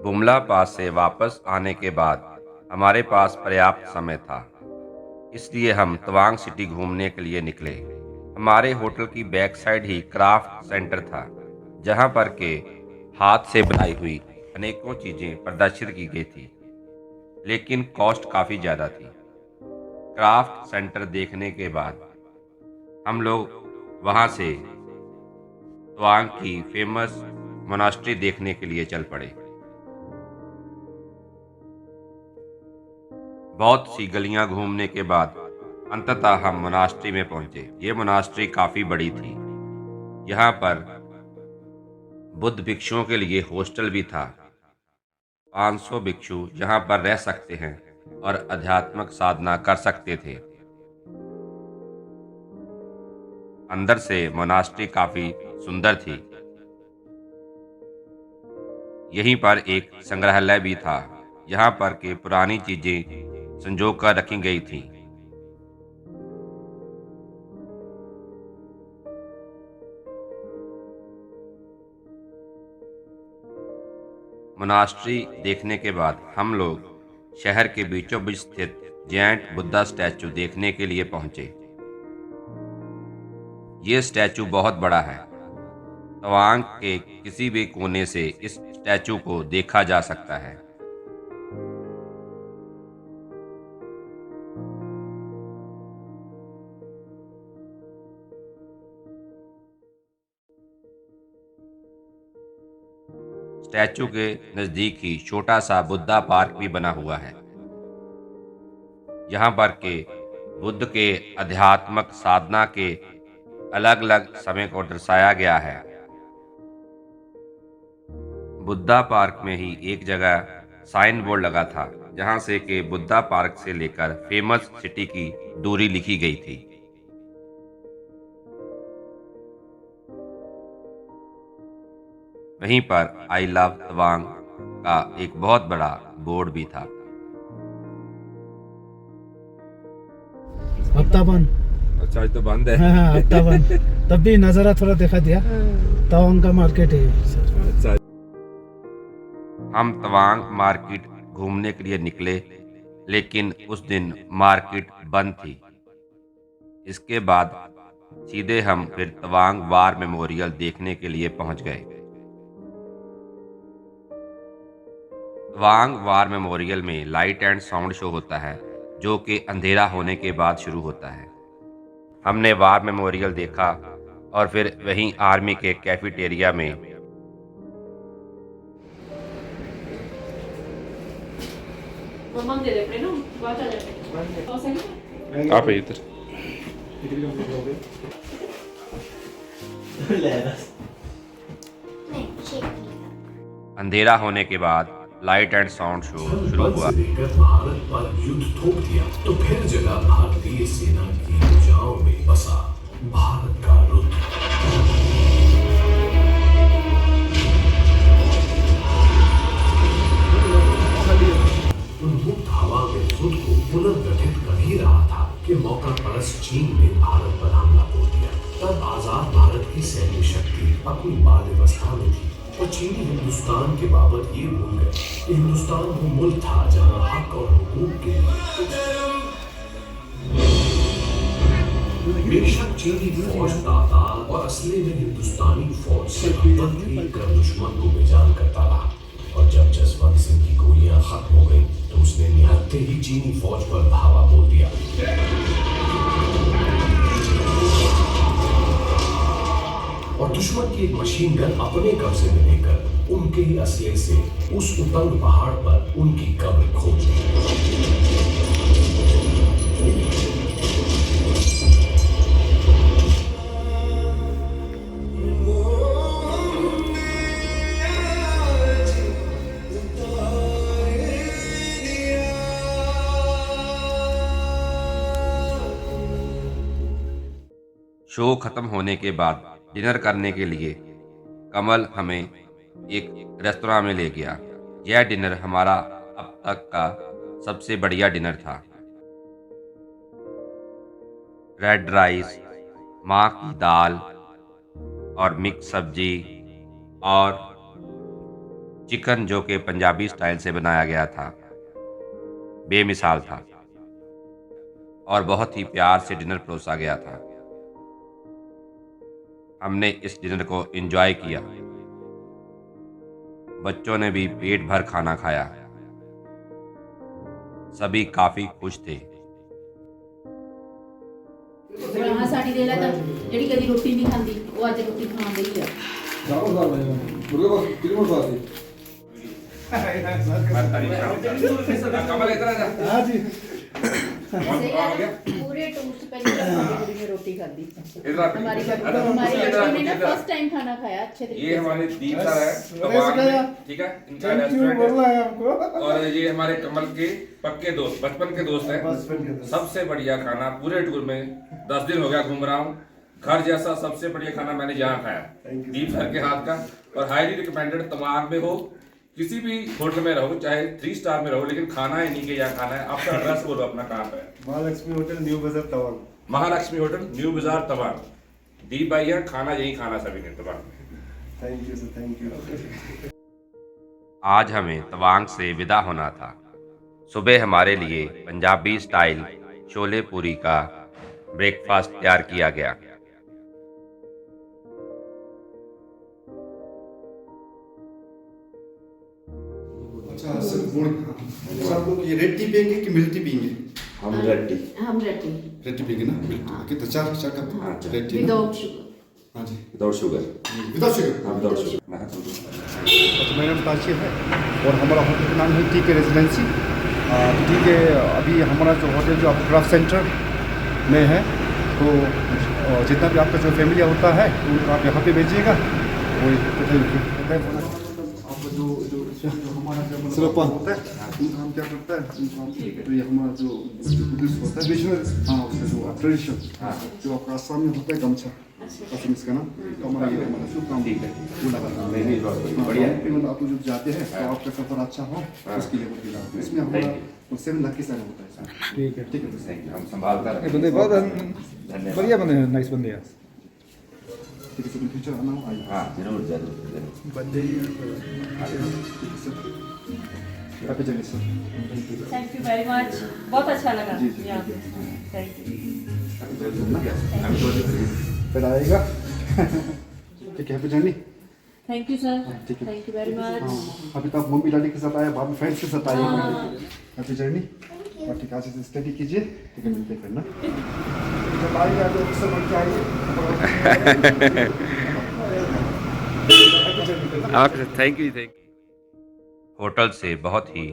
बुमला पास से वापस आने के बाद हमारे पास पर्याप्त समय था, इसलिए हम तवांग सिटी घूमने के लिए निकले। हमारे होटल की बैक साइड ही क्राफ्ट सेंटर था, जहां पर के हाथ से बनाई हुई अनेकों चीजें प्रदर्शित की गई थी, लेकिन कॉस्ट काफी ज्यादा थी। क्राफ्ट सेंटर देखने के बाद हम लोग वहां से तवांग की फेमस मोनास्ट्री देखने के लिए चल पड़े। बहुत सी गलियां घूमने के बाद अंततः हम मोनास्ट्री में पहुंचे। ये मोनास्ट्री काफी बड़ी थी। यहाँ पर बुद्ध भिक्षुओं के लिए हॉस्टल भी था। 500 भिक्षु यहाँ पर रह सकते हैं और आध्यात्मिक साधना कर सकते थे। अंदर से मोनास्ट्री काफी सुंदर थी। यहीं पर एक संग्रहालय भी था, यहाँ पर के पुरानी चीजें संजो कर रखी गई थी। मोनास्ट्री देखने के बाद हम लोग शहर के बीचों बीच स्थित जैंट बुद्धा स्टैचू देखने के लिए पहुंचे। ये स्टैचू बहुत बड़ा है। तवांग के किसी भी कोने से इस स्टैचू को देखा जा सकता है। स्टैचू के नजदीक ही छोटा सा बुद्धा पार्क भी बना हुआ है। यहाँ पर के बुद्ध के आध्यात्मिक साधना के अलग अलग समय को दर्शाया गया है। बुद्धा पार्क में ही एक जगह साइन बोर्ड लगा था, जहाँ से के बुद्धा पार्क से लेकर फेमस सिटी की दूरी लिखी गई थी। वहीं पर आई लव तवांग का एक बहुत बड़ा बोर्ड भी था। हफ्ता बंद। अच्छा आज तो बंद है। हाँ हाँ हफ्ता बंद। तब भी नज़ारा थोड़ा दिखा दिया। तवांग का मार्केट है सर। अच्छा हम तवांग मार्केट घूमने के लिए निकले, लेकिन उस दिन मार्केट बंद थी। इसके बाद सीधे हम फिर तवांग वार मेमोरियल देखने के लिए पहुंच गए। तवांग वार मेमोरियल में लाइट एंड साउंड शो होता है, जो कि अंधेरा होने के बाद शुरू होता है। हमने वार मेमोरियल देखा और फिर वहीं आर्मी के कैफेटेरिया में आप इधर अंधेरा होने के बाद लाइट एंड साउंड शो शुरू हुआ। देकर भारत पर युद्ध थोप दिया तो फिर जगह भारतीय सेना की भुजाओं में बसा भारत का रुद्र। उन्मुक्त हवा में खुद को पुनर्गठित कर ही रहा था कि मौका परस्त चीन ने भारत पर हमला बोल दिया। तब आजाद भारत की सैन्य शक्ति अपनी बाल अवस्था में थी और चीनी हिंदुस्तान के बाबत ये भूल गए कि हिंदुस्तान वो मुल्क था जहां हक और हुकूक के लिए बेशक चीनी फौज ताताल और असली में हिंदुस्तानी फौज से अव्वल थी कर दुश्मन को बेजान करता रहा। और जब जसवंत सिंह की गोलियां खत्म हो गई तो उसने निहत्ते ही चीनी फौज पर धावा बोल दिया। और दुश्मन की एक मशीन गन अपने कब्जे में लेकर उनके ही असले से उस उतंग पहाड़ पर उनकी कब्र खोद दी। शो खत्म होने के बाद डिनर करने के लिए कमल हमें एक रेस्तोरां में ले गया। यह डिनर हमारा अब तक का सबसे बढ़िया डिनर था। रेड राइस, माँ की दाल और मिक्स सब्जी और चिकन जो कि पंजाबी स्टाइल से बनाया गया था बेमिसाल था और बहुत ही प्यार से डिनर परोसा गया था। हमने इस डिनर को एंजॉय किया। बच्चों ने भी पेट भर खाना खाया। सभी काफी खुश थे। ਹਾਂ ਸਾਡੀ ਦੇ ਲੈ ਤਾਂ ਜਿਹੜੀ ਕਦੀ ਰੋਟੀ ਨਹੀਂ ਖਾਂਦੀ ਉਹ ਅੱਜ ਰੋਟੀ ਖਾਣ ਡਈ ਆ। कमल इधर आ जा। हाँ जी पूरे टूर से पहली बार हमारी ने रोटी खाधी। इधर आ। हमारी बच्ची ने ना फर्स्ट टाइम खाना खाया अच्छे तरीके ये हमारे दीप सर है सुरेश गया। ठीक है, इनका थैंक यू बोल रेस्टोरेंट रहा है। है हमको। और ये हमारे कमल के पक्के दोस्त, बचपन के दोस्त हैं। बचपन के दोस्त। सबसे बढ़िया खाना पूरे टूर में 10 दिन हो गया घूम रहा हूँ। घर जैसा सबसे बढ़िया खाना मैंने यहाँ खाया दीप सर के हाथ का। और हाईली रिकमेंडेड, तमाम में हो किसी भी होटल में रहो, चाहे 3 स्टार में रहो, लेकिन खाना है नहीं के यहाँ खाना है। आपका एड्रेस बोलो अपना कहाँ पे है। महालक्ष्मी होटल न्यू बाजार तवांग। महालक्ष्मी होटल न्यू बाजार तवांग। दीप भाई है, खाना यही खाना सभी ने तवांग में। Thank you sir, thank you. आज हमें तवांग से विदा होना था। सुबह हमारे लिए पंजाबी स्टाइल छोले पूरी का ब्रेकफास्ट तैयार किया गया। अच्छा सर, सब लोग ये रेड टी पियेंगे कि मिल्क टी पियेंगे? हम रेडी रेड टी पियेंगे ना? मिल्क टी कितना? 4 कप रेड टी ना? Without sugar. हाँ जी, विदाउट शुगर। Without sugar. हाँ विदाउट शुगर। तो मेरा नाम ताशिर है और हमारा होटल का नाम है टी के रेजिडेंसी। ठीक है, अभी हमारा जो होटल जो आपको क्राफ्ट सेंटर में है, तो जितना भी आपका जो फैमिली होता है उनको आप यहाँ पे भेजिएगा। वही जो हमारा जो होता है उनको हम क्या करता है, उनको हम तो ये हमारा जो बुद्धिस्ट होता है ट्रेडिशनल, हाँ उसका जो ट्रेडिशन जो आपका आसाम में होता है गमछा, असम इसका ना, तो हमारा ये हमारा शुभ काम वो लगा बढ़िया। मतलब आप जो जाते हैं तो आपका सफर अच्छा हो उसके लिए वो दिला। इसमें हमारा 7 लाख की साइन होता है सर। ठीक है। ठीक है, हम संभालता ये बंदे बहुत बढ़िया बंदे हैं, नाइस बंदे हैं। ठीक है सर, फ्यूचर आना हो आइए। हाँ जरूर जरूर। बंदे ठीक है sir, happy journey sir. Thank you very much, बहुत अच्छा लगा। जी, जी, यहाँ जी। Thank you. हैप्पी जर्नी ना, फिर आएगा। ठीक है, happy journey. Thank you sir, ठीक है। Thank you very much. हाँ, अभी तो आप मम्मी डैडी के साथ आए, बाद में फ्रेंड्स के साथ आए। Happy journey. और ठीक है, अच्छे से स्टडी कीजिए। ठीक है, मिलते हैं फिर ना। जब आइए तो उससे बढ़ के आइए। Thank you. होटल से बहुत ही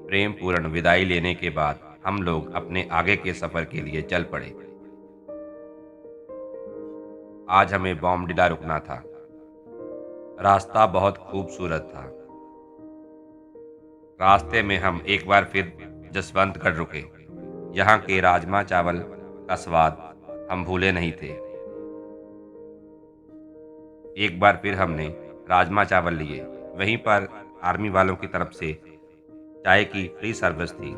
प्रेम पूर्ण विदाई लेने के बाद हम लोग अपने आगे के सफर के लिए चल पड़े। आज हमें बॉमडिला रुकना था। रास्ता बहुत खूबसूरत था। रास्ते में हम एक बार फिर जसवंतगढ़ रुके। यहाँ के राजमा चावल का स्वाद हम भूले नहीं थे। एक बार फिर हमने राजमा चावल लिए। वहीं पर आर्मी वालों की तरफ से चाय की फ्री सर्विस थी।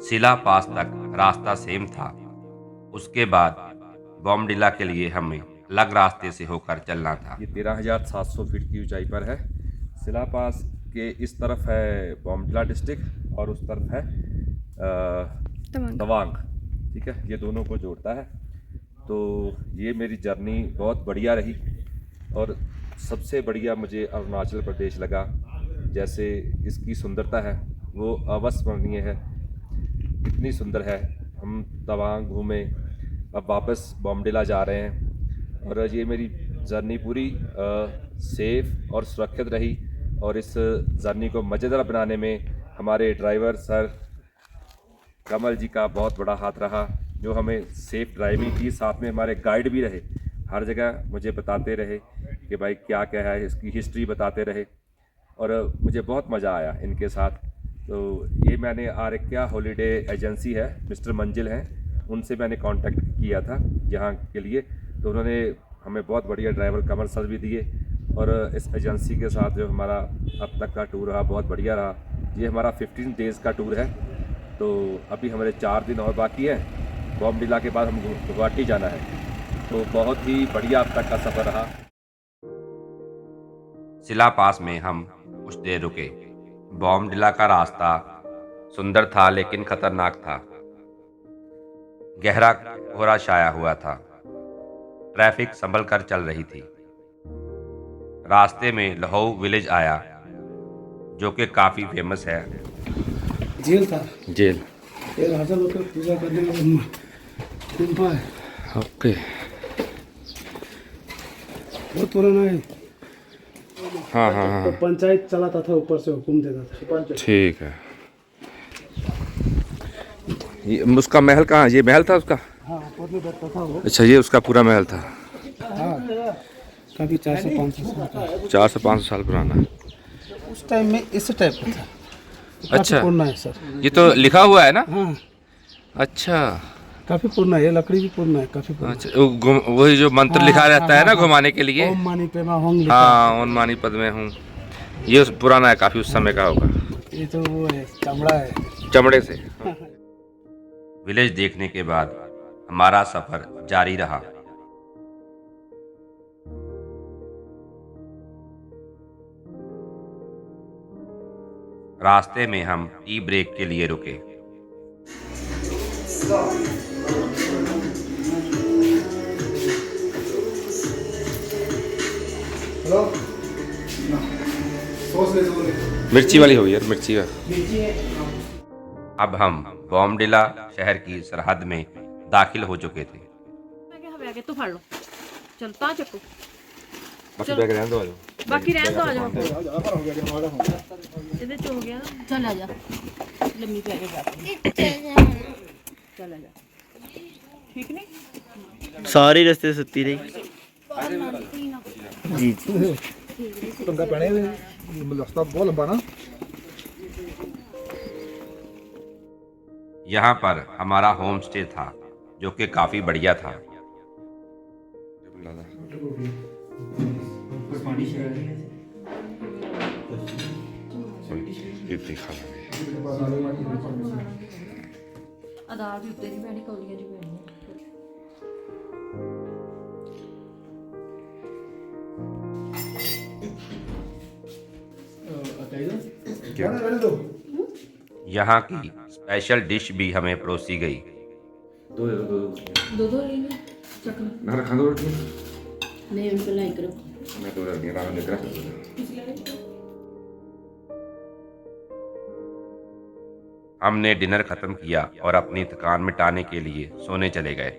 सिला पास तक रास्ता सेम था। उसके बाद बॉमडिला के लिए हमें अलग रास्ते से होकर चलना था। ये 13,700 फीट की ऊंचाई पर है। सिला पास के इस तरफ है बॉमडिला डिस्ट्रिक्ट और उस तरफ है तवांग। ठीक है, ये दोनों को जोड़ता है। तो ये मेरी जर्नी बहुत बढ़िया रही और सबसे बढ़िया मुझे अरुणाचल प्रदेश लगा। जैसे इसकी सुंदरता है वो अविस्मरणीय है। इतनी सुंदर है। हम तवांग घूमे, अब वापस बॉमडिला जा रहे हैं और ये मेरी जर्नी पूरी सेफ और सुरक्षित रही। और इस जर्नी को मज़ेदार बनाने में हमारे ड्राइवर सर कमल जी का बहुत बड़ा हाथ रहा, जो हमें सेफ ड्राइविंग की। साथ में हमारे गाइड भी रहे, हर जगह मुझे बताते रहे कि भाई क्या क्या है, इसकी हिस्ट्री बताते रहे और मुझे बहुत मज़ा आया इनके साथ। तो ये मैंने आर्किया हॉलीडे एजेंसी है, मिस्टर मंजिल हैं, उनसे मैंने कांटेक्ट किया था यहाँ के लिए। तो उन्होंने हमें बहुत बढ़िया ड्राइवर कमर सर भी दिए और इस एजेंसी के साथ जो हमारा अब तक का टूर रहा बहुत बढ़िया रहा। ये हमारा 15 डेज़ का टूर है। तो अभी हमारे 4 दिन और बाकी है। बॉमडिला के बाद हम गुवाहाटी जाना है। तो बहुत ही बढ़िया अब तक का सफ़र रहा। शिला पास में हम कुछ देर रुके। बॉमडिला का रास्ता सुंदर था लेकिन खतरनाक था। गहरा कोहरा छाया हुआ था। ट्रैफिक संभल कर चल रही थी। रास्ते में लहौ विलेज आया जो कि काफ़ी फेमस है। जेल था। जेल। ये राजा लोग का पूजा करने का गुम्फा है। ओके। बहुत पुराना है। हाँ हाँ हाँ, तो पंचायत चलाता था, ऊपर से हुक्म देता था। ठीक है। ये उसका महल कहाँ? ये महल था उसका? हाँ, ऊपर में बैठता था वो। अच्छा, ये उसका पूरा महल था। हाँ, कभी 400-500 साल का। 400-500 साल पुराना। उस टाइम में इस टाइप का था। अच्छा, पुराना है सर। ये तो लिखा हुआ है ना? हाँ, अच्छा काफी पुराना है। ये लकड़ी भी पुराना है, काफी पुराना। अच्छा, वही जो मंत्र लिखा रहता है ना घुमाने के लिए। ओम मानी पेमा होंग लिखा हाँ, ओम मानी पद में हूँ। ये पुराना है काफी, उस समय का होगा। है। ये तो वो है, चमड़ा है। चमड़े से। विलेज देखने के बाद हमारा सफर जारी रहा। रास्ते में हम टी ब्रेक के लिए रुके। हेलो सॉस ले दो। मिर्ची वाली होगी यार, मिर्ची का। अब हम बॉमडिला शहर की सरहद में दाखिल हो चुके थे। ਮੈਂ ਕਿਹਾ ਬੈਗ ਤੋਂ ਫੜ ਲਓ। ਚਲ ਤਾਂ ਚੱਕੋ। बाकी बैग रहने दो, आ जाओ। ਬਾਕੀ ਰਹਿਣ ਦੋ, ਆ ਜਾਓ। ਇਹਦੇ ਚ ਹੋ ਗਿਆ ਨਾ। ਚੱਲ ਆ ਜਾ। ਲੰਮੀ ਪੈ ਕੇ ਜਾ। ਚੱਲ ਆ ਜਾ। ਠੀਕ ਨਹੀਂ? सारे रास्ते सुती रही जी जी। पंगा पड़े रास्ता बहुत लंबा ना। यहाँ पर हमारा होम स्टे था जो कि काफ़ी बढ़िया था। ਆਧਾਰ ਵੀ ਉੱਤੇ ਦੀ ਪੈਣੀ, ਕੌਲੀਆਂ ਦੀ ਪੈਣੀ। रहने दो। यहाँ की स्पेशल डिश भी हमें परोसी गई। दो ਦੋ ਦੋ ਇਹ ਚੱਕ ਲਓ। ना रखा दो रोटी। ਨਹੀਂ ਹੁਣ ਪਹਿਲਾਂ ਇੱਕ ਰੱਖੋ। मैं तो रोटी रात में रख। हमने डिनर खत्म किया और अपनी थकान मिटाने के लिए सोने चले गए।